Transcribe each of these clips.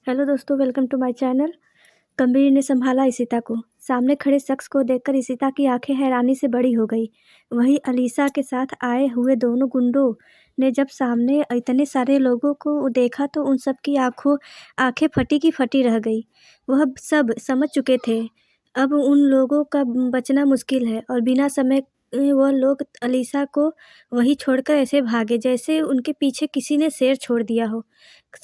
Hello दोस्तों, welcome to my channel. Kabir ने संभाला इशिता को। सामने खड़े शख्स को देखकर इशिता की आंखें हैरानी से बड़ी हो गई। वहीं अलीसा के साथ आए हुए दोनों गुंडों ने जब सामने इतने सारे लोगों को देखा तो उन सब की आंखें फटी की फटी रह गई। वह सब समझ चुके थे अब उन लोगों का बचना मुश्किल है और बिना समय वह लोग अलीसा को वहीं छोड़कर ऐसे भागे जैसे उनके पीछे किसी ने शेर छोड़ दिया हो।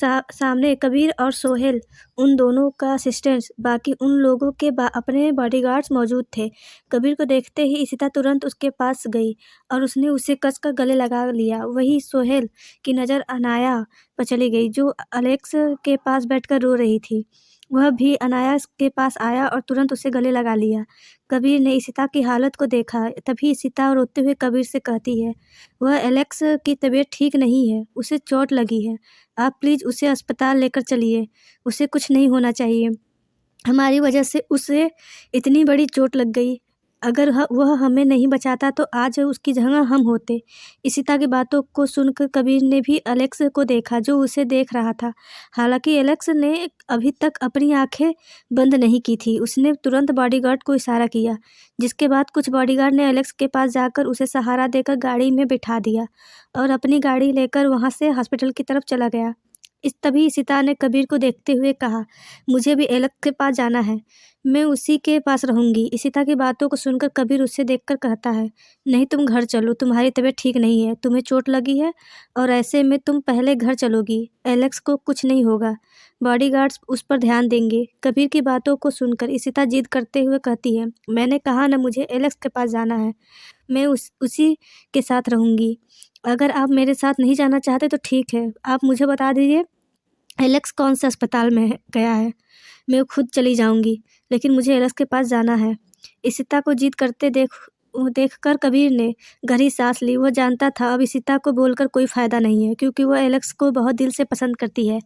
सामने कबीर और सोहेल, उन दोनों का असिस्टेंट्स, बाकी उन लोगों के अपने बॉडीगार्ड्स मौजूद थे। कबीर को देखते ही इशिता तुरंत उसके पास गई और उसने उसे कसकर गले लगा लिया। वहीं सोहेल की नज़र अनाया पर चली गई, जो एलेक्स के पास बैठकर रो रही थी। वह भी अनाया के पास आया और तुरंत उसे गले लगा लिया। कबीर ने इशिता की हालत को देखा, तभी इशिता रोते हुए कबीर से कहती है, वह एलेक्स की तबीयत ठीक नहीं है, उसे चोट लगी है। आप प्लीज़ उसे अस्पताल लेकर चलिए, उसे कुछ नहीं होना चाहिए। हमारी वजह से उसे इतनी बड़ी चोट लग गई। अगर वह हमें नहीं बचाता तो आज उसकी जगह हम होते। इशिता की बातों को सुनकर कबीर ने भी एलेक्स को देखा, जो उसे देख रहा था। हालांकि एलेक्स ने अभी तक अपनी आंखें बंद नहीं की थी। उसने तुरंत बॉडीगार्ड को इशारा किया, जिसके बाद कुछ बॉडीगार्ड ने एलेक्स के पास जाकर उसे सहारा देकर गाड़ी में बिठा दिया और अपनी गाड़ी लेकर वहाँ से हॉस्पिटल की तरफ चला गया। तभी इशिता ने कबीर को देखते हुए कहा, मुझे भी एलेक्स के पास जाना है, मैं उसी के पास रहूंगी। इशिता की बातों को सुनकर कबीर उससे देखकर कहता है, नहीं तुम घर चलो, तुम्हारी तबीयत ठीक नहीं है, तुम्हें चोट लगी है और ऐसे में तुम पहले घर चलोगी। एलेक्स को कुछ नहीं होगा, बॉडीगार्ड्स उस पर ध्यान देंगे। कबीर की बातों को सुनकर इशिता जिद करते हुए कहती है, मैंने कहा ना, मुझे एलेक्स के पास जाना है, मैं उसी के साथ रहूंगी। अगर आप मेरे साथ नहीं जाना चाहते तो ठीक है, आप मुझे बता दीजिए एलेक्स कौन से अस्पताल में गया है, मैं खुद चली जाऊंगी, लेकिन मुझे एलेक्स के पास जाना है। इशिता को जिद करते देखकर कबीर ने गहरी सांस ली। वह जानता था अब इशिता को बोलकर कोई फ़ायदा नहीं है, क्योंकि वह एलेक्स को बहुत दिल से पसंद करती है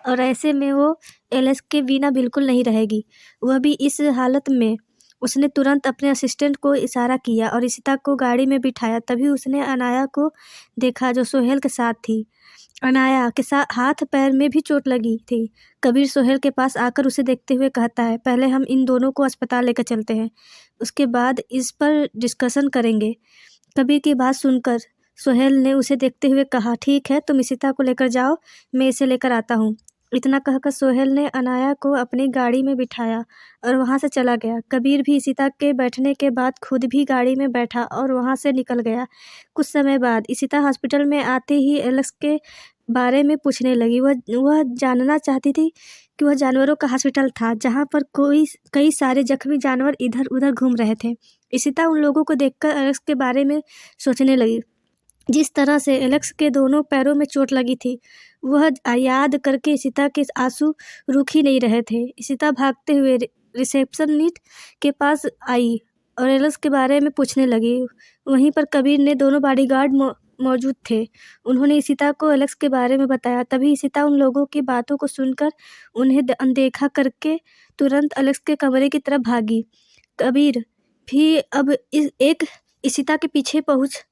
और ऐसे में वो एलेक्स के बिना बिल्कुल नहीं रहेगी, वह भी इस हालत में। उसने तुरंत अपने असिस्टेंट को इशारा किया और इशिता को गाड़ी में बिठाया। तभी उसने अनाया को देखा, जो सोहेल के साथ थी। अनाया के हाथ पैर में भी चोट लगी थी। कबीर सोहेल के पास आकर उसे देखते हुए कहता है, पहले हम इन दोनों को अस्पताल लेकर चलते हैं, उसके बाद इस पर डिस्कशन करेंगे। कबीर की बात सुनकर सोहेल ने उसे देखते हुए कहा, ठीक है, तुम इशिता को लेकर जाओ, मैं इसे लेकर आता हूँ। इतना कहकर सोहेल ने अनाया को अपनी गाड़ी में बिठाया और वहाँ से चला गया। कबीर भी इशिता के बैठने के बाद खुद भी गाड़ी में बैठा और वहाँ से निकल गया। कुछ समय बाद इशिता हॉस्पिटल में आते ही एलेक्स के बारे में पूछने लगी। वह जानना चाहती थी कि वह जानवरों का हॉस्पिटल था, जहाँ पर कई सारे जख्मी जानवर इधर उधर घूम रहे थे। इशिता उन लोगों को देखकर एलेक्स के बारे में सोचने लगी। जिस तरह से एलेक्स के दोनों पैरों में चोट लगी थी, वह याद करके इशिता के आंसू रुक ही नहीं रहे थे। इशिता भागते हुए रिसेप्शनिस्ट के पास आई और एलेक्स के बारे में पूछने लगी। वहीं पर कबीर ने दोनों बॉडीगार्ड मौजूद थे। उन्होंने इशिता को एलेक्स के बारे में बताया। तभी इशिता उन लोगों की बातों को सुनकर उन्हें अनदेखा करके तुरंत एलेक्स के कमरे की तरफ भागी। कबीर भी अब एक इशिता के पीछे पहुंच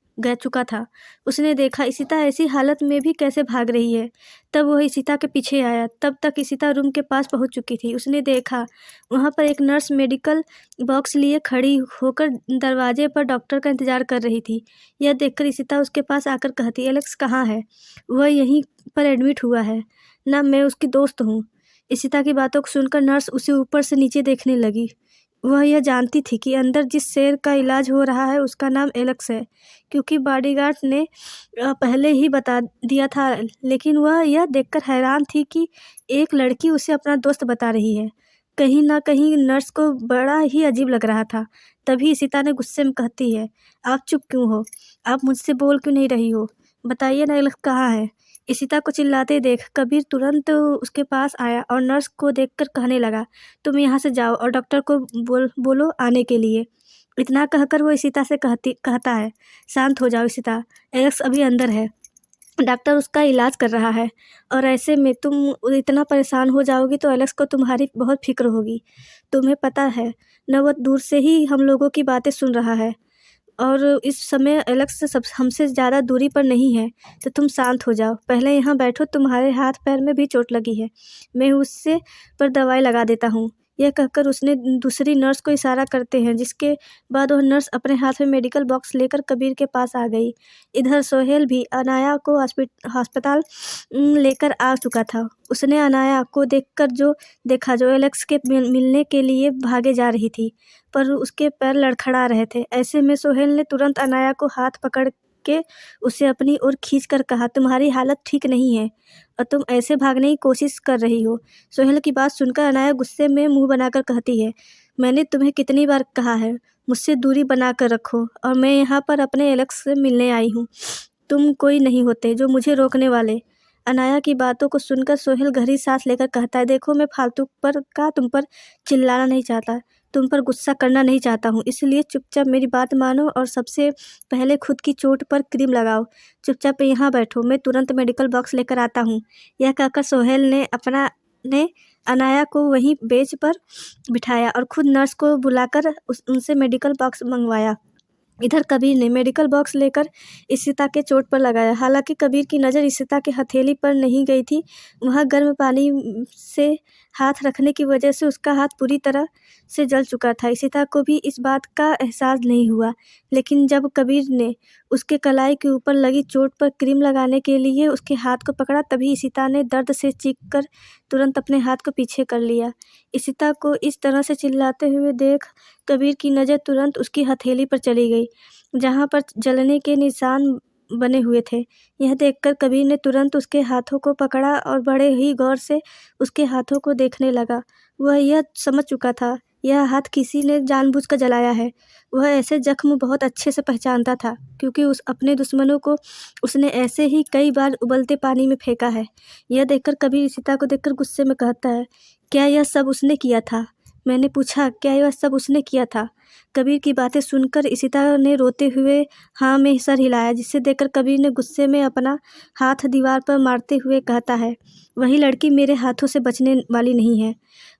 चुका था। उसने देखा इशिता ऐसी हालत में भी कैसे भाग रही है। तब वह इशिता के पीछे आया। तब तक इशिता रूम के पास पहुंच चुकी थी। उसने देखा वहां पर एक नर्स मेडिकल बॉक्स लिए खड़ी होकर दरवाजे पर डॉक्टर का इंतजार कर रही थी। यह देखकर इशिता उसके पास आकर कहती, एलेक्स कहाँ है? वह यहीं पर एडमिट हुआ है ना, मैं उसकी दोस्त हूँ। इशिता की बातों को सुनकर नर्स उसे ऊपर से नीचे देखने लगी। वह यह जानती थी कि अंदर जिस शेर का इलाज हो रहा है उसका नाम एलेक्स है, क्योंकि बॉडीगार्ड ने पहले ही बता दिया था। लेकिन वह यह देखकर हैरान थी कि एक लड़की उसे अपना दोस्त बता रही है। कहीं ना कहीं नर्स को बड़ा ही अजीब लग रहा था। तभी इशिता ने गुस्से में कहती है, आप चुप क्यों हो? आप मुझसे बोल क्यों नहीं रही हो? बताइए ना, एलेक्स कहाँ है? इशिता को चिल्लाते देख कबीर तुरंत उसके पास आया और नर्स को देखकर कहने लगा, तुम यहाँ से जाओ और डॉक्टर को बोलो आने के लिए। इतना कहकर वो इशिता से कहता है, शांत हो जाओ इशिता, एलेक्स अभी अंदर है, डॉक्टर उसका इलाज कर रहा है और ऐसे में तुम इतना परेशान हो जाओगी तो एलेक्स को तुम्हारी बहुत फिक्र होगी। तुम्हें पता है न, वो दूर से ही हम लोगों की बातें सुन रहा है। और इस समय एलेक्स सब हमसे ज़्यादा दूरी पर नहीं है, तो तुम शांत हो जाओ। पहले यहाँ बैठो, तुम्हारे हाथ-पैर में भी चोट लगी है। मैं उससे पर दवाई लगा देता हूँ। यह कहकर उसने दूसरी नर्स को इशारा करते हैं, जिसके बाद वह नर्स अपने हाथ में मेडिकल बॉक्स लेकर कबीर के पास आ गई। इधर सोहेल भी अनाया को अस्पताल लेकर आ चुका था। उसने अनाया को देखा जो एलेक्स के मिलने के लिए भागे जा रही थी, पर उसके पैर लड़खड़ा रहे थे। ऐसे में सोहेल ने तुरंत अनाया को हाथ पकड़ के उसे अपनी ओर खींचकर कहा, तुम्हारी हालत ठीक नहीं है और तुम ऐसे भागने की कोशिश कर रही हो। सोहेल की बात सुनकर अनाया गुस्से में मुंह बनाकर कहती है, मैंने तुम्हें कितनी बार कहा है मुझसे दूरी बनाकर रखो, और मैं यहाँ पर अपने एलेक्स से मिलने आई हूँ। तुम कोई नहीं होते जो मुझे रोकने वाले। अनाया की बातों को सुनकर सोहेल गहरी सांस लेकर कहता है, देखो मैं फालतू तुम पर चिल्लाना नहीं चाहता, तुम पर गुस्सा करना नहीं चाहता हूँ, इसलिए चुपचाप मेरी बात मानो और सबसे पहले खुद की चोट पर क्रीम लगाओ। चुपचाप यहाँ बैठो, मैं तुरंत मेडिकल बॉक्स लेकर आता हूँ। यह कहकर सोहेल ने अनाया को वहीं बेंच पर बिठाया और खुद नर्स को बुलाकर उनसे मेडिकल बॉक्स मंगवाया। इधर कबीर ने मेडिकल बॉक्स लेकर इशिता के चोट पर लगाया। हालांकि कबीर की नज़र इशिता के हथेली पर नहीं गई थी, वहाँ गर्म पानी से हाथ रखने की वजह से उसका हाथ पूरी तरह से जल चुका था। इशिता को भी इस बात का एहसास नहीं हुआ, लेकिन जब कबीर ने उसके कलाई के ऊपर लगी चोट पर क्रीम लगाने के लिए उसके हाथ को पकड़ा, तभी इशिता ने दर्द से चीख कर तुरंत अपने हाथ को पीछे कर लिया। इशिता को इस तरह से चिल्लाते हुए देख कबीर की नज़र तुरंत उसकी हथेली पर चली गई, जहाँ पर जलने के निशान बने हुए थे। यह देखकर कबीर ने तुरंत उसके हाथों को पकड़ा और बड़े ही गौर से उसके हाथों को देखने लगा। वह यह समझ चुका था, यह हाथ किसी ने जानबूझकर जलाया है। वह ऐसे जख्म बहुत अच्छे से पहचानता था, क्योंकि अपने दुश्मनों को उसने ऐसे ही कई बार उबलते पानी में फेंका है। यह देखकर कबीर इशिता को देखकर गुस्से में कहता है, क्या यह सब उसने किया था? मैंने पूछा, क्या यह सब उसने किया था? कबीर की बातें सुनकर इशिता ने रोते हुए हाँ में सर हिलाया, जिसे देखकर कबीर ने गुस्से में अपना हाथ दीवार पर मारते हुए कहता है, वही लड़की मेरे हाथों से बचने वाली नहीं है।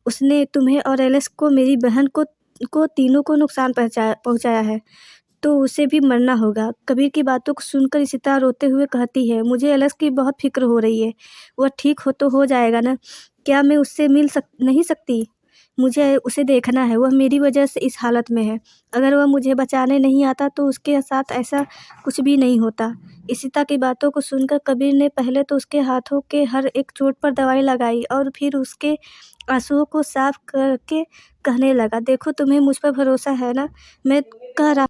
उसने तुम्हें और एलेक्स को, मेरी बहन को तीनों को नुकसान पहुंचाया है, तो उसे भी मरना होगा। कबीर की बातों को सुनकर इशिता रोते हुए कहती है, मुझे एलेक्स की बहुत फिक्र हो रही है। वह ठीक हो तो हो जाएगा ना? क्या मैं उससे नहीं सकती? मुझे उसे देखना है, वह मेरी वजह से इस हालत में है। अगर वह मुझे बचाने नहीं आता तो उसके साथ ऐसा कुछ भी नहीं होता। इशिता की बातों को सुनकर कबीर ने पहले तो उसके हाथों के हर एक चोट पर दवाई लगाई और फिर उसके आंसुओं को साफ करके कहने लगा, देखो तुम्हें मुझ पर भरोसा है ना? मैं कह रहा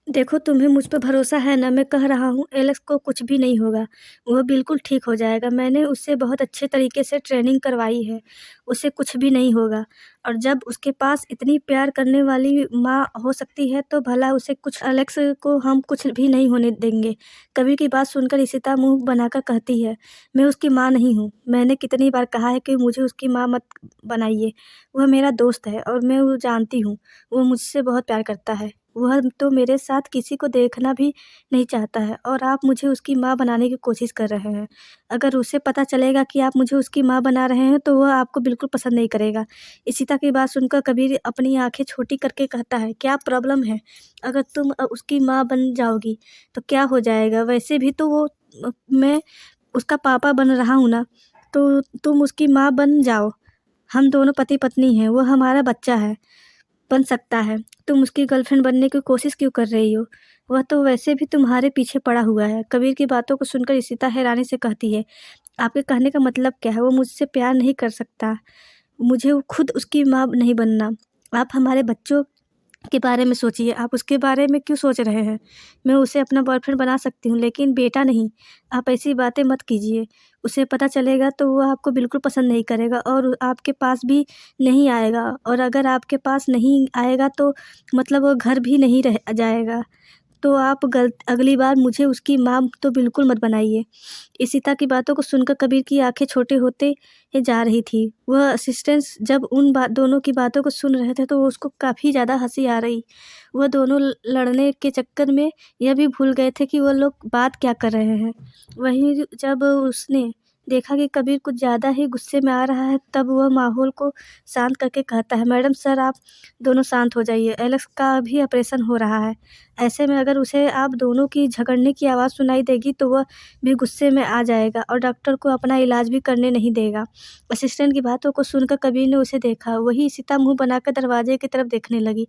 देखो तुम्हें मुझ पर भरोसा है ना? मैं कह रहा हूँ एलेक्स को कुछ भी नहीं होगा, वह बिल्कुल ठीक हो जाएगा। मैंने उससे बहुत अच्छे तरीके से ट्रेनिंग करवाई है, उसे कुछ भी नहीं होगा। और जब उसके पास इतनी प्यार करने वाली माँ हो सकती है तो भला उसे कुछ एलेक्स को हम कुछ भी नहीं होने देंगे। कबीर की बात सुनकर इशिता मुँह बनाकर कहती है, मैं उसकी माँ नहीं हूँ। मैंने कितनी बार कहा है कि मुझे उसकी माँ मत बनाइए। वह मेरा दोस्त है और मैं वो जानती हूँ, वो मुझसे बहुत प्यार करता है। वह तो मेरे साथ किसी को देखना भी नहीं चाहता है और आप मुझे उसकी माँ बनाने की कोशिश कर रहे हैं। अगर उसे पता चलेगा कि आप मुझे उसकी माँ बना रहे हैं तो वह आपको बिल्कुल पसंद नहीं करेगा। इशिता की बात सुनकर कबीर अपनी आँखें छोटी करके कहता है, क्या प्रॉब्लम है? अगर तुम उसकी माँ बन जाओगी तो क्या हो जाएगा? वैसे भी तो मैं उसका पापा बन रहा हूँ ना, तो तुम उसकी माँ बन जाओ। हम दोनों पति-पत्नी हैं, वो हमारा बच्चा है। बन सकता है। तुम उसकी गर्लफ्रेंड बनने की कोशिश क्यों कर रही हो? वह तो वैसे भी तुम्हारे पीछे पड़ा हुआ है। कबीर की बातों को सुनकर इशिता हैरानी से कहती है, आपके कहने का मतलब क्या है? वो मुझसे प्यार नहीं कर सकता। मुझे खुद उसकी माँ नहीं बनना। आप हमारे बच्चों के बारे में सोचिए, आप उसके बारे में क्यों सोच रहे हैं? मैं उसे अपना बॉयफ्रेंड बना सकती हूँ, लेकिन बेटा नहीं। आप ऐसी बातें मत कीजिए। उसे पता चलेगा तो वो आपको बिल्कुल पसंद नहीं करेगा और आपके पास भी नहीं आएगा, और अगर आपके पास नहीं आएगा तो मतलब वो घर भी नहीं रह जाएगा। तो आप अगली बार मुझे उसकी माँ तो बिल्कुल मत बनाइए। इशिता की बातों को सुनकर कबीर की आँखें छोटे होते ही जा रही थी। वह असिस्टेंट जब दोनों की बातों को सुन रहे थे तो उसको काफ़ी ज़्यादा हँसी आ रही। वह दोनों लड़ने के चक्कर में यह भी भूल गए थे कि वह लोग बात क्या कर रहे हैं। वहीं जब उसने देखा कि कबीर कुछ ज़्यादा ही गुस्से में आ रहा है, तब वह माहौल को शांत करके कहता है, मैडम सर आप दोनों शांत हो जाइए, एलेक्स का भी ऑपरेशन हो रहा है। ऐसे में अगर उसे आप दोनों की झगड़ने की आवाज़ सुनाई देगी तो वह भी गुस्से में आ जाएगा और डॉक्टर को अपना इलाज भी करने नहीं देगा। असिस्टेंट की बातों को सुनकर कबीर ने उसे देखा, वही इशिता मुँह बनाकर दरवाजे की तरफ देखने लगी।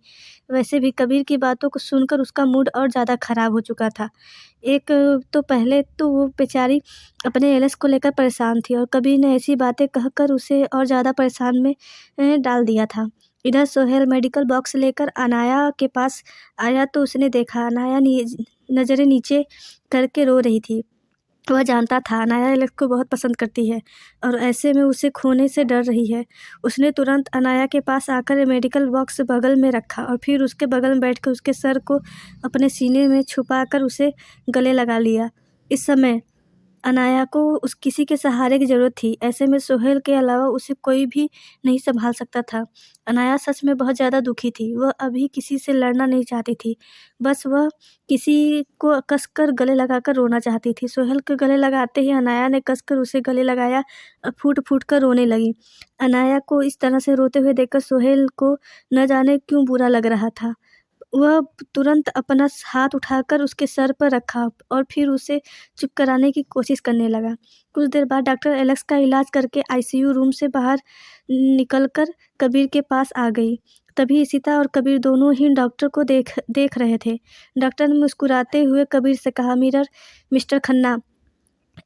वैसे भी कबीर की बातों को सुनकर उसका मूड और ज़्यादा खराब हो चुका था। एक तो पहले तो वो बेचारी अपने एलिस को लेकर परेशान थी और कबीर ने ऐसी बातें कहकर उसे और ज़्यादा परेशान में डाल दिया था। इधर सोहेल मेडिकल बॉक्स लेकर अनाया के पास आया तो उसने देखा अनाया नज़रें नीचे करके रो रही थी। वह जानता था अनाया एलेक्स को बहुत पसंद करती है और ऐसे में उसे खोने से डर रही है। उसने तुरंत अनाया के पास आकर मेडिकल बॉक्स बगल में रखा और फिर उसके बगल में बैठकर उसके सर को अपने सीने में छुपाकर उसे गले लगा लिया। इस समय अनाया को उस किसी के सहारे की ज़रूरत थी। ऐसे में सोहेल के अलावा उसे कोई भी नहीं सँभाल सकता था। अनाया सच में बहुत ज़्यादा दुखी थी। वह अभी किसी से लड़ना नहीं चाहती थी। बस वह किसी को कसकर गले लगाकर रोना चाहती थी। सोहेल को गले लगाते ही अनाया ने कसकर उसे गले लगाया और फूट-फूट कर रोने लगी। अनाया को इस तरह से रोते हुए देखकर सोहेल को न जाने क्यों बुरा लग रहा था। वह तुरंत अपना हाथ उठाकर उसके सर पर रखा और फिर उसे चुप कराने की कोशिश करने लगा। कुछ देर बाद डॉक्टर एलेक्स का इलाज करके आईसीयू रूम से बाहर निकलकर कबीर के पास आ गई। तभी इशिता और कबीर दोनों ही डॉक्टर को देख रहे थे। डॉक्टर ने मुस्कुराते हुए कबीर से कहा, मिस्टर खन्ना,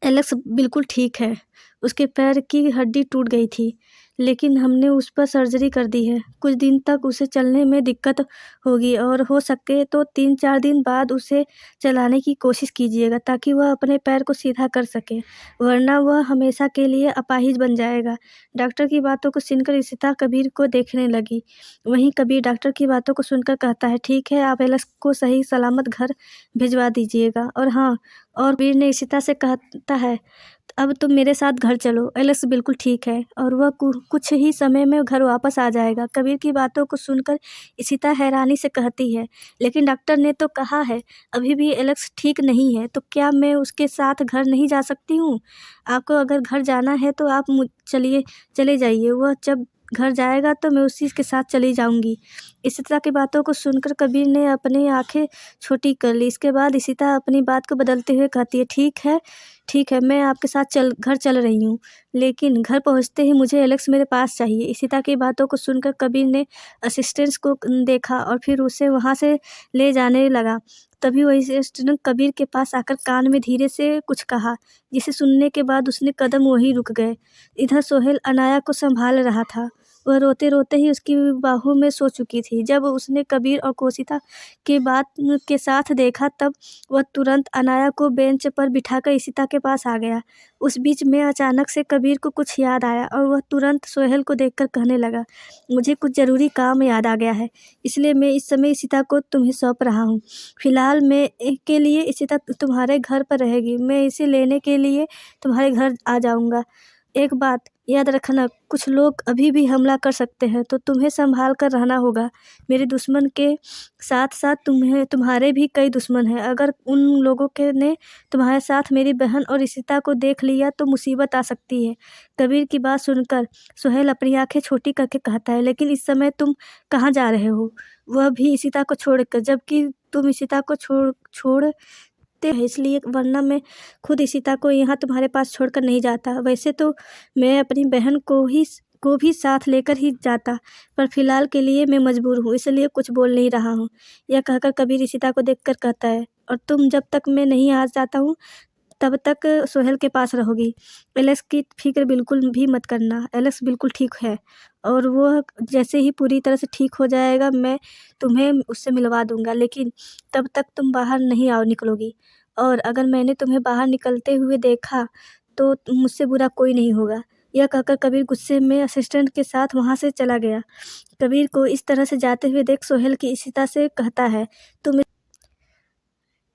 एलेक्स बिल्कुल ठीक है। उसके पैर की हड्डी टूट गई थी, लेकिन हमने उस पर सर्जरी कर दी है। कुछ दिन तक उसे चलने में दिक्कत होगी और हो सके तो 3-4 दिन बाद उसे चलाने की कोशिश कीजिएगा ताकि वह अपने पैर को सीधा कर सके, वरना वह हमेशा के लिए अपाहिज बन जाएगा। डॉक्टर की बातों को सुनकर इशिता कबीर को देखने लगी। वहीं कबीर डॉक्टर की बातों को सुनकर कहता है, ठीक है, आप एलेक्स को सही सलामत घर भिजवा दीजिएगा। और हाँ, और कबीर ने इशिता से कहता है, अब तुम मेरे साथ घर चलो, एलेक्स बिल्कुल ठीक है और वह कुछ ही समय में घर वापस आ जाएगा। कबीर की बातों को सुनकर इशिता हैरानी से कहती है, लेकिन डॉक्टर ने तो कहा है अभी भी एलेक्स ठीक नहीं है, तो क्या मैं उसके साथ घर नहीं जा सकती हूँ? आपको अगर घर जाना है तो आप चले जाइए, वह जब घर जाएगा तो मैं उसी के साथ चली जाऊँगी। इशिता की बातों को सुनकर कबीर ने अपनी आँखें छोटी कर ली। इसके बाद इशिता अपनी बात को बदलते हुए कहती है, ठीक है, मैं आपके साथ घर चल रही हूँ, लेकिन घर पहुँचते ही मुझे एलेक्स मेरे पास चाहिए। इशिता की बातों को सुनकर कबीर ने असिस्टेंट्स को देखा और फिर उसे वहाँ से ले जाने लगा। तभी वह असिस्टेंट कबीर के पास आकर कान में धीरे से कुछ कहा, जिसे सुनने के बाद उसने कदम वहीं रुक गए। इधर सोहेल अनाया को संभाल रहा था। वह रोते-रोते ही उसकी बाहों में सो चुकी थी। जब उसने कबीर और कोशिता के बात के साथ देखा तब वह तुरंत अनाया को बेंच पर बिठाकर इशिता के पास आ गया। उस बीच में अचानक से कबीर को कुछ याद आया और वह तुरंत सोहेल को देखकर कहने लगा, मुझे कुछ ज़रूरी काम याद आ गया है, इसलिए मैं इस समय इशिता को तुम्हें सौंप रहा हूँ। फिलहाल के लिए इशिता तुम्हारे घर पर रहेगी। मैं इसे लेने के लिए तुम्हारे घर आ जाऊँगा। एक बात याद रखना, कुछ लोग अभी भी हमला कर सकते हैं, तो तुम्हें संभाल कर रहना होगा। मेरे दुश्मन के साथ-साथ तुम्हारे भी कई दुश्मन हैं। अगर उन लोगों ने तुम्हारे साथ मेरी बहन और इशिता को देख लिया तो मुसीबत आ सकती है। कबीर की बात सुनकर सोहेल अपनी आँखें छोटी करके कहता है, लेकिन इस समय तुम कहाँ जा रहे हो? वह भी इशिता को छोड़कर, जबकि तुम इशिता को छोड़ते हैं इसलिए, वरना मैं खुद इशिता को यहाँ तुम्हारे पास छोड़कर नहीं जाता। वैसे तो मैं अपनी बहन को भी साथ लेकर ही जाता, पर फिलहाल के लिए मैं मजबूर हूँ, इसलिए कुछ बोल नहीं रहा हूँ। यह कहकर कबीर इशिता को देखकर कहता है, और तुम जब तक मैं नहीं आ जाता हूँ तब तक सोहेल के पास रहोगी। एलेक्स की फिक्र बिल्कुल भी मत करना, एलेक्स बिल्कुल ठीक है और वह जैसे ही पूरी तरह से ठीक हो जाएगा मैं तुम्हें उससे मिलवा दूँगा, लेकिन तब तक तुम बाहर नहीं निकलोगी, और अगर मैंने तुम्हें बाहर निकलते हुए देखा तो मुझसे बुरा कोई नहीं होगा। यह कहकर कबीर गुस्से में असिस्टेंट के साथ वहाँ से चला गया। कबीर को इस तरह से जाते हुए देख सोहेल की इशिता से कहता है, तुम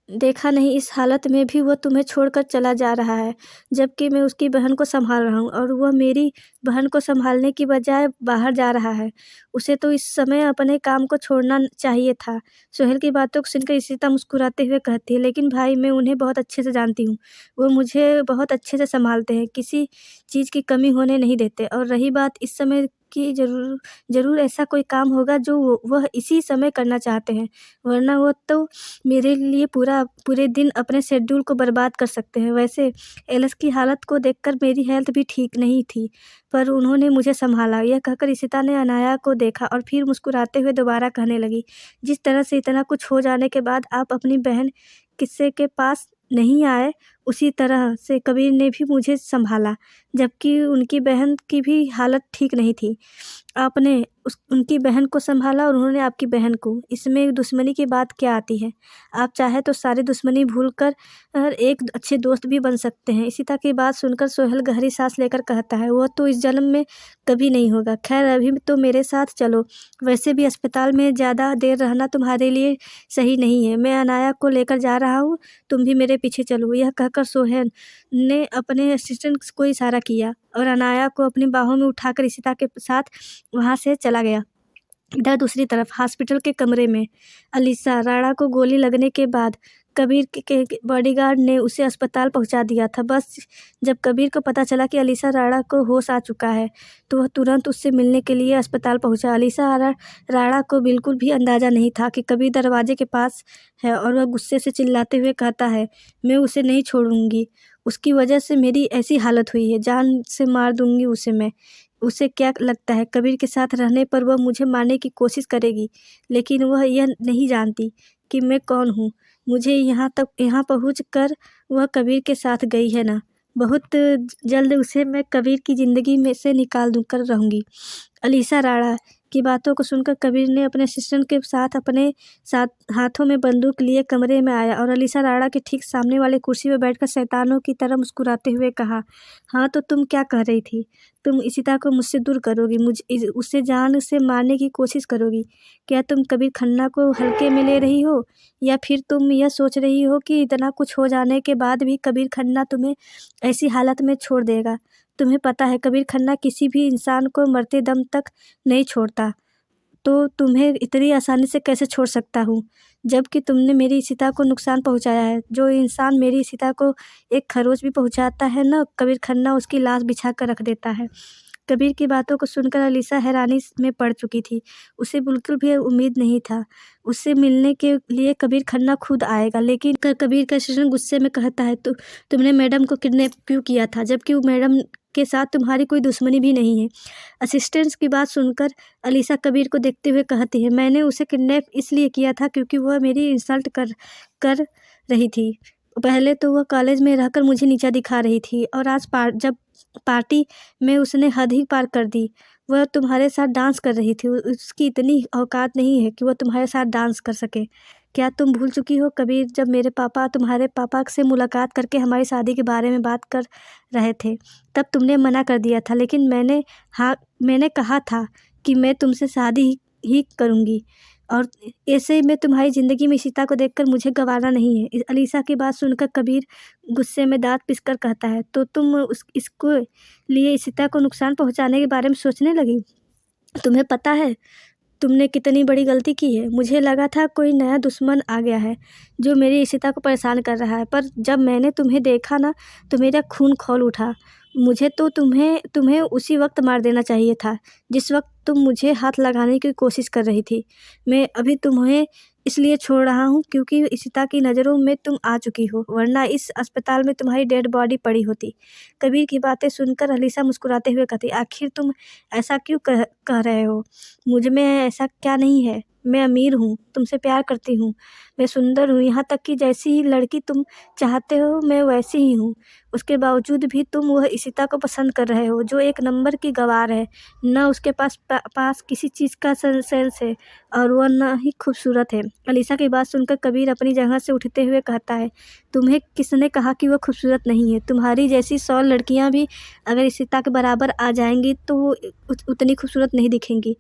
देखा नहीं इस हालत में भी वो तुम्हें छोड़कर चला जा रहा है, जबकि मैं उसकी बहन को संभाल रहा हूँ और वह मेरी बहन को संभालने की बजाय बाहर जा रहा है। उसे तो इस समय अपने काम को छोड़ना चाहिए था। सोहेल की बातों को सुनकर इशिता मुस्कुराते हुए कहती है, लेकिन भाई मैं उन्हें बहुत अच्छे से जानती हूँ। वो मुझे बहुत अच्छे से संभालते हैं, किसी चीज़ की कमी होने नहीं देते। और रही बात इस समय की, ज़रूर ऐसा कोई काम होगा जो वह इसी समय करना चाहते हैं, वरना वो तो मेरे लिए पूरे दिन अपने शेड्यूल को बर्बाद कर सकते हैं। वैसे एलिस की हालत को देखकर मेरी हेल्थ भी ठीक नहीं थी, पर उन्होंने मुझे सँभाला। यह कहकर इशिता ने अनाया को देखा और फिर मुस्कुराते हुए दोबारा कहने लगी, जिस तरह से इतना कुछ हो जाने के बाद आप अपनी बहन किस्से के पास नहीं आए, उसी तरह से कबीर ने भी मुझे सँभाला, जबकि उनकी बहन की भी हालत ठीक नहीं थी। आपने उनकी बहन को सँभाला और उन्होंने आपकी बहन को। इसमें दुश्मनी की बात क्या आती है? आप चाहे तो सारी दुश्मनी भूलकर एक अच्छे दोस्त भी बन सकते हैं। इशिता की बात सुनकर सोहेल गहरी सांस लेकर कहता है, वह तो इस जन्म में कभी नहीं होगा। खैर अभी तो मेरे साथ चलो, वैसे भी अस्पताल में ज़्यादा देर रहना तुम्हारे लिए सही नहीं है। मैं अनाया को लेकर जा रहा हूँ, तुम भी मेरे पीछे चलो। यह कहकर सोहेल ने अपने असिस्टेंट को इशारा किया और अनाया को अपनी बाहों में उठाकर इशिता के साथ वहाँ से चला गया। इधर दूसरी तरफ हॉस्पिटल के कमरे में अलीसा राणा को गोली लगने के बाद कबीर के बॉडीगार्ड ने उसे अस्पताल पहुंचा दिया था। बस जब कबीर को पता चला कि अलीसा राणा को होश आ चुका है, तो वह तुरंत उससे मिलने के लिए अस्पताल पहुंचा। अलीसा राणा को बिल्कुल भी अंदाज़ा नहीं था कि कबीर दरवाजे के पास है और वह गुस्से से चिल्लाते हुए कहता है, मैं उसे नहीं छोड़ूंगी। उसकी वजह से मेरी ऐसी हालत हुई है, जान से मार दूंगी उसे मैं। उसे क्या लगता है कबीर के साथ रहने पर वह मुझे मारने की कोशिश करेगी, लेकिन वह यह नहीं जानती कि मैं कौन हूँ। मुझे यहाँ पहुँच कर वह कबीर के साथ गई है ना, बहुत जल्द उसे मैं कबीर की ज़िंदगी में से निकाल दूँ कर रहूँगी। अलीसा राणा की बातों को सुनकर कबीर ने अपने असिस्टेंट के साथ अपने साथ हाथों में बंदूक लिए कमरे में आया और अलीसा राणा के ठीक सामने वाले कुर्सी पर बैठकर शैतानों की तरह मुस्कुराते हुए कहा, हाँ तो तुम क्या कह रही थी? तुम इशिता को मुझसे दूर करोगी, उसे जान से मारने की कोशिश करोगी। क्या तुम कबीर खन्ना को हल्के में ले रही हो, या फिर तुम यह सोच रही हो कि इतना कुछ हो जाने के बाद भी कबीर खन्ना तुम्हें ऐसी हालत में छोड़ देगा? तुम्हें पता है कबीर खन्ना किसी भी इंसान को मरते दम तक नहीं छोड़ता, तो तुम्हें इतनी आसानी से कैसे छोड़ सकता हूँ? जबकि तुमने मेरी इशिता को नुकसान पहुँचाया है। जो इंसान मेरी इशिता को एक खरोच भी पहुँचाता है ना, कबीर खन्ना उसकी लाश बिछा कर रख देता है। कबीर की बातों को सुनकर अलीसा हैरानी में पड़ चुकी थी। उसे बिल्कुल भी उम्मीद नहीं था उससे मिलने के लिए कबीर खन्ना खुद आएगा, लेकिन कबीर का असिस्टेंट गुस्से में कहता है, तुमने मैडम को किडनैप क्यों किया था, जबकि वो मैडम के साथ तुम्हारी कोई दुश्मनी भी नहीं है। असिस्टेंट्स की बात सुनकर अलीसा कबीर को देखते हुए कहती है, मैंने उसे किडनैप इसलिए किया था क्योंकि वह मेरी इंसल्ट कर रही थी। पहले तो वह कॉलेज में रहकर मुझे नीचा दिखा रही थी, और आज जब पार्टी में उसने हद ही पार कर दी। वह तुम्हारे साथ डांस कर रही थी, उसकी इतनी औकात नहीं है कि वह तुम्हारे साथ डांस कर सके। क्या तुम भूल चुकी हो कबीर, जब मेरे पापा तुम्हारे पापा से मुलाकात करके हमारी शादी के बारे में बात कर रहे थे, तब तुमने मना कर दिया था, लेकिन मैंने कहा था कि मैं तुमसे शादी ही करूँगी, और ऐसे ही मैं तुम्हारी ज़िंदगी में इशिता को देखकर मुझे गँवाना नहीं है। अलीसा की बात सुनकर कबीर गुस्से में दाँत पिसकर कहता है, तो तुम इसको लिए इशिता को नुकसान पहुँचाने के बारे में सोचने लगी? तुम्हें पता है तुमने कितनी बड़ी गलती की है। मुझे लगा था कोई नया दुश्मन आ गया है जो मेरी इशिता को परेशान कर रहा है, पर जब मैंने तुम्हें देखा ना, तो मेरा खून खौल उठा। मुझे तो तुम्हें उसी वक्त मार देना चाहिए था जिस वक्त तुम मुझे हाथ लगाने की कोशिश कर रही थी। मैं अभी तुम्हें इसलिए छोड़ रहा हूँ क्योंकि इशिता की नज़रों में तुम आ चुकी हो, वरना इस अस्पताल में तुम्हारी डेड बॉडी पड़ी होती। कबीर की बातें सुनकर अलीसा मुस्कुराते हुए कहती, आखिर तुम ऐसा क्यों कह रहे हो? मुझ में ऐसा क्या नहीं है? मैं अमीर हूँ, तुमसे प्यार करती हूँ, मैं सुंदर हूँ, यहाँ तक कि जैसी ही लड़की तुम चाहते हो मैं वैसी ही हूँ। उसके बावजूद भी तुम वह इशिता को पसंद कर रहे हो जो एक नंबर की गँवार है। न उसके पास किसी चीज़ का सेंस है, और वह न ही खूबसूरत है। अलीसा की बात सुनकर कबीर अपनी जगह से उठते हुए कहता है, तुम्हें किसने कहा कि वह खूबसूरत नहीं है? तुम्हारी जैसी 100 लड़कियाँ भी अगर इशिता के बराबर आ जाएंगी तो वो उतनी खूबसूरत नहीं दिखेंगी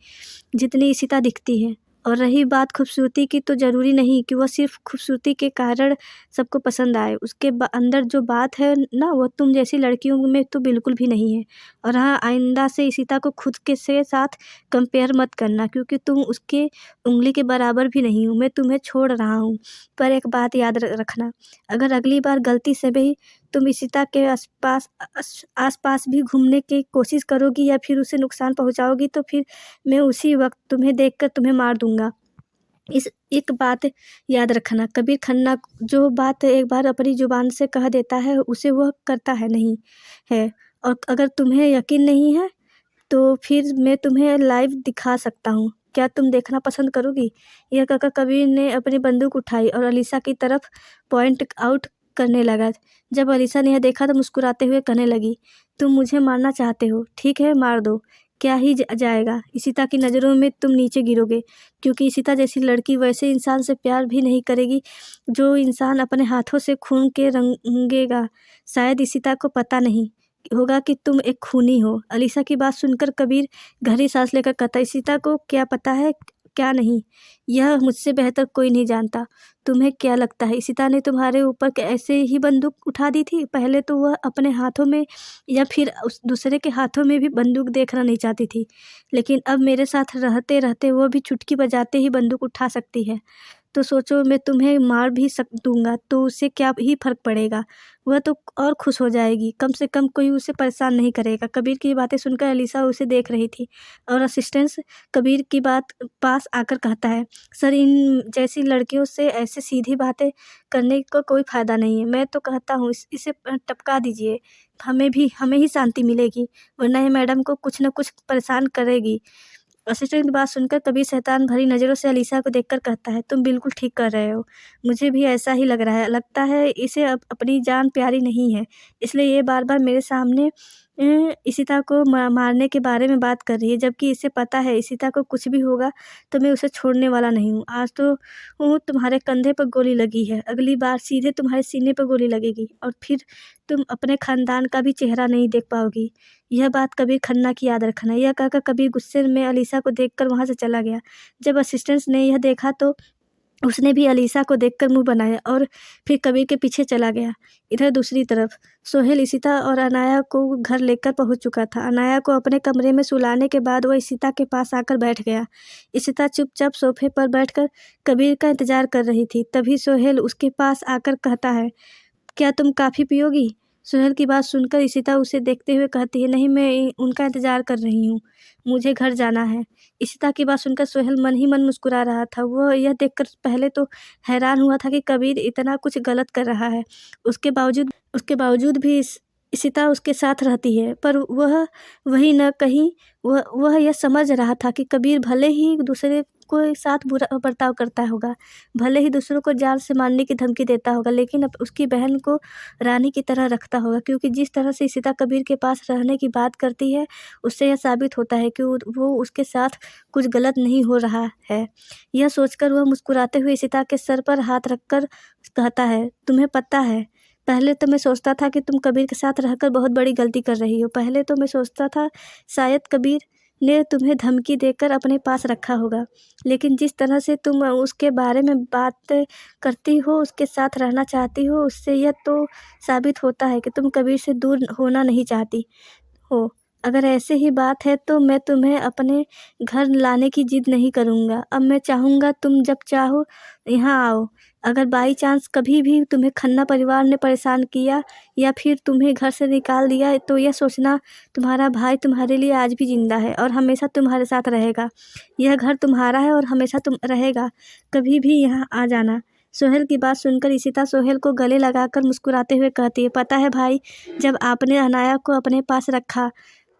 जितनी इशिता दिखती है। और रही बात खूबसूरती की, तो ज़रूरी नहीं कि वह सिर्फ़ खूबसूरती के कारण सबको पसंद आए। उसके अंदर जो बात है ना, वो तुम जैसी लड़कियों में तो बिल्कुल भी नहीं है। और हाँ, आइंदा से इशिता को खुद के से साथ कंपेयर मत करना, क्योंकि तुम उसके उँगली के बराबर भी नहीं हो। मैं तुम्हें छोड़ रहा हूँ, पर एक बात याद रखना, अगर अगली बार गलती से भी तुम इशिता के आस-पास भी घूमने की कोशिश करोगी या फिर उसे नुकसान पहुँचाओगी, तो फिर मैं उसी वक़्त तुम्हें देखकर तुम्हें मार दूँगा। एक बात याद रखना, कबीर खन्ना जो बात एक बार अपनी ज़ुबान से कह देता है, उसे वह करता है नहीं है। और अगर तुम्हें यकीन नहीं है, तो फिर मैं तुम्हें लाइव दिखा सकता हूँ। क्या तुम देखना पसंद करोगी? यह कहकर कबीर ने अपनी बंदूक उठाई और अलीसा की तरफ पॉइंट आउट करने लगा। जब अलीसा ने यह देखा तो मुस्कुराते हुए कहने लगी, तुम मुझे मारना चाहते हो? ठीक है, मार दो। क्या ही जाएगा? इशिता की नज़रों में तुम नीचे गिरोगे, क्योंकि इशिता जैसी लड़की वैसे इंसान से प्यार भी नहीं करेगी जो इंसान अपने हाथों से खून के रंगेगा। शायद इशिता को पता नहीं होगा कि तुम एक खूनी हो। अलीसा की बात सुनकर कबीर गहरी सांस लेकर कहता, इशिता को क्या पता है क्या नहीं, यह मुझसे बेहतर कोई नहीं जानता। तुम्हें क्या लगता है इशिता ने तुम्हारे ऊपर ऐसे ही बंदूक उठा दी थी? पहले तो वह अपने हाथों में या फिर उस दूसरे के हाथों में भी बंदूक देखना नहीं चाहती थी, लेकिन अब मेरे साथ रहते रहते वो भी चुटकी बजाते ही बंदूक उठा सकती है। तो सोचो, मैं तुम्हें मार भी दूँगा तो उससे क्या ही फ़र्क पड़ेगा? वह तो और खुश हो जाएगी, कम से कम कोई उसे परेशान नहीं करेगा। कबीर की बातें सुनकर एलिसा उसे देख रही थी और असिस्टेंट कबीर की बात पास आकर कहता है, सर, इन जैसी लड़कियों से ऐसे सीधी बातें करने का कोई फ़ायदा नहीं है। मैं तो कहता हूँ इसे टपका दीजिए, हमें ही शांति मिलेगी, वरना ये मैडम को कुछ न कुछ परेशान करेगी। असिस्टेंट की बात सुनकर कबीर शैतान भरी नज़रों से अलीसा को देखकर कहता है, तुम बिल्कुल ठीक कर रहे हो। मुझे भी ऐसा ही लग रहा है। लगता है इसे अपनी जान प्यारी नहीं है, इसलिए ये बार-बार मेरे सामने इशिता को मारने के बारे में बात कर रही है, जबकि इसे पता है इशिता को कुछ भी होगा तो मैं उसे छोड़ने वाला नहीं हूँ। आज तो तुम्हारे कंधे पर गोली लगी है, अगली बार सीधे तुम्हारे सीने पर गोली लगेगी और फिर तुम अपने खानदान का भी चेहरा नहीं देख पाओगी। यह बात कबीर खन्ना की याद रखना। यह कहकर कबीर गुस्से में अलीसा को देखकर वहाँ से चला गया। जब असिस्टेंट ने यह देखा तो उसने भी अलीसा को देखकर मुँह बनाया और फिर कबीर के पीछे चला गया। इधर दूसरी तरफ सोहेल इशिता और अनाया को घर लेकर पहुँच चुका था। अनाया को अपने कमरे में सुलाने के बाद वह इशिता के पास आकर बैठ गया। इशिता चुपचाप सोफे पर बैठकर कबीर का इंतज़ार कर रही थी। तभी सोहेल उसके पास आकर कहता है, क्या तुम कॉफ़ी पियोगी? सोहेल की बात सुनकर इशिता उसे देखते हुए कहती है, नहीं, मैं उनका इंतज़ार कर रही हूँ, मुझे घर जाना है। इशिता की बात सुनकर सोहेल मन ही मन मुस्कुरा रहा था। वह यह देखकर पहले तो हैरान हुआ था कि कबीर इतना कुछ गलत कर रहा है। उसके बावजूद भी इशिता उसके साथ रहती है, पर वह वहीं न कहीं वह यह समझ रहा था कि कबीर भले ही दूसरे को साथ बुरा बर्ताव करता होगा, भले ही दूसरों को जान से मारने की धमकी देता होगा, लेकिन अब उसकी बहन को रानी की तरह रखता होगा, क्योंकि जिस तरह से इशिता कबीर के पास रहने की बात करती है, उससे यह साबित होता है कि वो उसके साथ कुछ गलत नहीं हो रहा है। यह सोचकर वह मुस्कुराते हुए इशिता के सर पर हाथ रखकर कहता है, तुम्हें पता है, पहले तो मैं सोचता था कि तुम कबीर के साथ रहकर बहुत बड़ी गलती कर रही हो। पहले तो मैं सोचता था शायद कबीर ने तुम्हें धमकी देकर अपने पास रखा होगा, लेकिन जिस तरह से तुम उसके बारे में बात करती हो, उसके साथ रहना चाहती हो, उससे यह तो साबित होता है कि तुम कबीर से दूर होना नहीं चाहती हो। अगर ऐसे ही बात है तो मैं तुम्हें अपने घर लाने की ज़िद नहीं करूँगा। अब मैं चाहूँगा तुम जब चाहो यहाँ आओ। अगर बाई चांस कभी भी तुम्हें खन्ना परिवार ने परेशान किया या फिर तुम्हें घर से निकाल दिया, तो यह सोचना, तुम्हारा भाई तुम्हारे लिए आज भी ज़िंदा है और हमेशा तुम्हारे साथ रहेगा। यह घर तुम्हारा है और हमेशा तुम रहेगा। कभी भी यहाँ आ जाना। सोहेल की बात सुनकर इशिता सोहेल को गले लगाकर मुस्कुराते हुए कहती है, पता है भाई, जब आपने अनाया को अपने पास रखा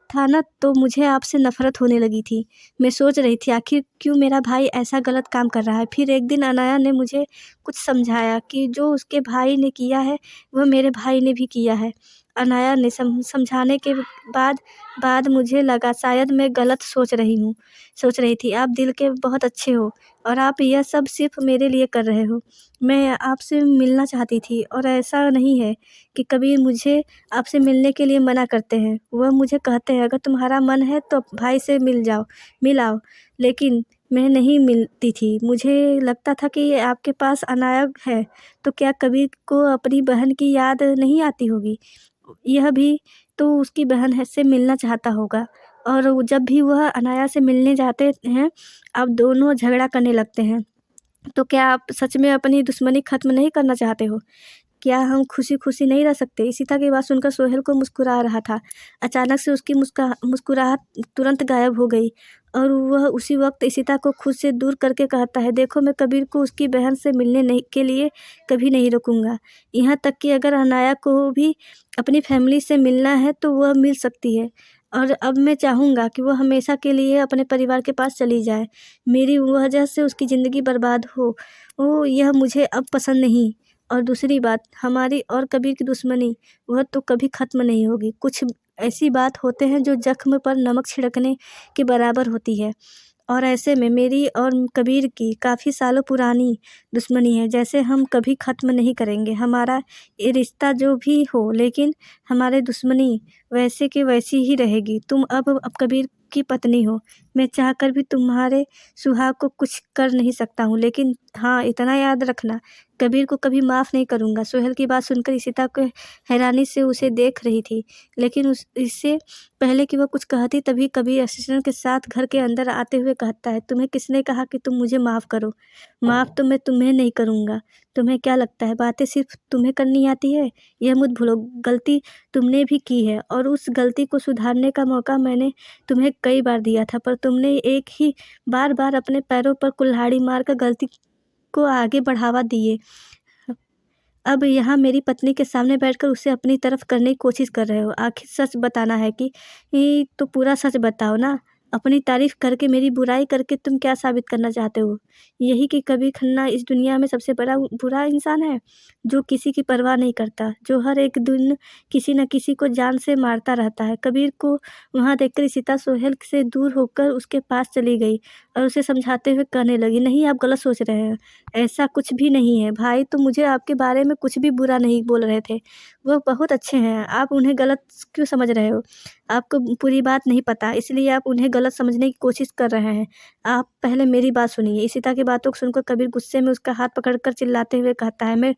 था ना, तो मुझे आपसे नफ़रत होने लगी थी। मैं सोच रही थी आखिर क्यों मेरा भाई ऐसा गलत काम कर रहा है। फिर एक दिन अनाया ने मुझे कुछ समझाया कि जो उसके भाई ने किया है, वह मेरे भाई ने भी किया है। अनाया ने समझाने के बाद मुझे लगा शायद मैं गलत सोच रही थी। आप दिल के बहुत अच्छे हो और आप यह सब सिर्फ़ मेरे लिए कर रहे हो। मैं आपसे मिलना चाहती थी और ऐसा नहीं है कि कबीर मुझे आपसे मिलने के लिए मना करते हैं। वह मुझे कहते हैं, अगर तुम्हारा मन है तो भाई से मिल आओ, लेकिन मैं नहीं मिलती थी। मुझे लगता था कि आपके पास अनायक है, तो क्या कबीर को अपनी बहन की याद नहीं आती होगी? यह भी तो उसकी बहन है से मिलना चाहता होगा और जब भी वह अनाया से मिलने जाते हैं, आप दोनों झगड़ा करने लगते हैं। तो क्या आप सच में अपनी दुश्मनी ख़त्म नहीं करना चाहते हो? क्या हम खुशी-खुशी नहीं रह सकते? इशिता की बात सुनकर सोहेल को मुस्कुरा रहा था। अचानक से उसकी मुस्कुराहट तुरंत गायब हो गई और वह उसी वक़्त इशिता को खुद से दूर करके कहता है, देखो मैं कबीर को उसकी बहन से मिलने नहीं के लिए कभी नहीं रुकूँगा। यहाँ तक कि अगर अनाया को भी अपनी फैमिली से मिलना है तो वह मिल सकती है और अब मैं चाहूँगा कि वह हमेशा के लिए अपने परिवार के पास चली जाए। मेरी वजह से उसकी ज़िंदगी बर्बाद हो, यह मुझे अब पसंद नहीं। और दूसरी बात, हमारी और कबीर की दुश्मनी वह तो कभी ख़त्म नहीं होगी। कुछ ऐसी बात होते हैं जो ज़ख्म पर नमक छिड़कने के बराबर होती है और ऐसे में मेरी और कबीर की काफ़ी सालों पुरानी दुश्मनी है, जैसे हम कभी ख़त्म नहीं करेंगे। हमारा ये रिश्ता जो भी हो, लेकिन हमारी दुश्मनी वैसे की वैसी ही रहेगी। तुम अब कबीर की पत्नी हो। मैं चाहकर भी तुम्हारे सुहाग को कुछ कर नहीं सकता हूँ, लेकिन हाँ, इतना याद रखना, कबीर को कभी माफ़ नहीं करूँगा। सोहेल की बात सुनकर इशिता को हैरानी से उसे देख रही थी, लेकिन इससे पहले कि वह कुछ कहती तभी कबीर असिस्टेंट के साथ घर के अंदर आते हुए कहता है, तुम्हें किसने कहा कि तुम मुझे माफ़ करो? माफ़ तो मैं तुम्हें नहीं करूँगा। तुम्हें क्या लगता है बातें सिर्फ़ तुम्हें करनी आती है? यह मत भूलो, गलती तुमने भी की है और उस गलती को सुधारने का मौका मैंने तुम्हें कई बार दिया था, पर तुमने एक ही बार-बार अपने पैरों पर कुल्हाड़ी मारकर गलती को आगे बढ़ावा दिए। अब यहाँ मेरी पत्नी के सामने बैठकर उसे अपनी तरफ करने की कोशिश कर रहे हो। आखिर सच बताना है कि तो पूरा सच बताओ ना। अपनी तारीफ़ करके मेरी बुराई करके तुम क्या साबित करना चाहते हो? यही कि कबीर खन्ना इस दुनिया में सबसे बड़ा बुरा इंसान है, जो किसी की परवाह नहीं करता, जो हर एक दिन किसी न किसी को जान से मारता रहता है। कबीर को वहाँ देखकर इशिता सोहेल से दूर होकर उसके पास चली गई और उसे समझाते हुए कहने लगी, नहीं आप गलत सोच रहे हैं। ऐसा कुछ भी नहीं है भाई, तो मुझे आपके बारे में कुछ भी बुरा नहीं बोल रहे थे। वो बहुत अच्छे हैं, आप उन्हें गलत क्यों समझ रहे हो? आपको पूरी बात नहीं पता, इसलिए आप उन्हें गलत समझने की कोशिश कर रहे हैं। आप पहले मेरी बात सुनिए। इशिता की बातों को सुनकर कबीर गुस्से में उसका हाथ पकड़कर चिल्लाते हुए कहता है, मैं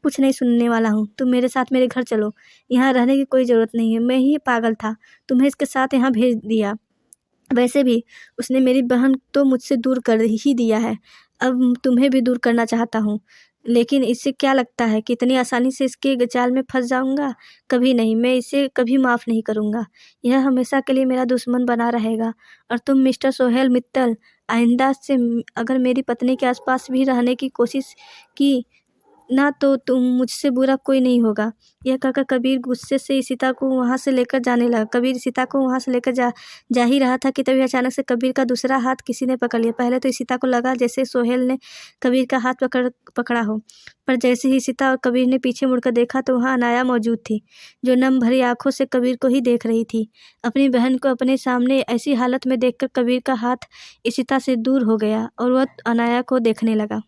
कुछ नहीं सुनने वाला हूँ। तुम मेरे साथ मेरे घर चलो। यहाँ रहने की कोई ज़रूरत नहीं है। मैं ही पागल था, तुम्हें इसके साथ यहाँ भेज दिया। वैसे भी उसने मेरी बहन तो मुझसे दूर कर ही दिया है, अब तुम्हें भी दूर करना चाहता हूँ। लेकिन इससे क्या लगता है कि इतनी आसानी से इसके जाल में फँस जाऊँगा? कभी नहीं, मैं इसे कभी माफ़ नहीं करूँगा। यह हमेशा के लिए मेरा दुश्मन बना रहेगा और तुम मिस्टर सोहेल मित्तल, आइंदा से अगर मेरी पत्नी के आस-पास भी रहने की कोशिश की ना तो तुम मुझसे बुरा कोई नहीं होगा। यह कहकर कबीर गुस्से से इशिता को वहाँ से लेकर जाने लगा। कबीर इशिता को वहाँ से लेकर जा ही रहा था कि तभी अचानक से कबीर का दूसरा हाथ किसी ने पकड़ लिया। पहले तो इशिता को लगा जैसे सोहेल ने कबीर का हाथ पकड़ा हो, पर जैसे ही इशिता और कबीर ने पीछे मुड़कर देखा तो वहाँ अनाया मौजूद थी, जो नम भरी आँखों से कबीर को ही देख रही थी। अपनी बहन को अपने सामने ऐसी हालत में देखकर कबीर का हाथ इशिता से दूर हो गया और वह अनाया को देखने लगा।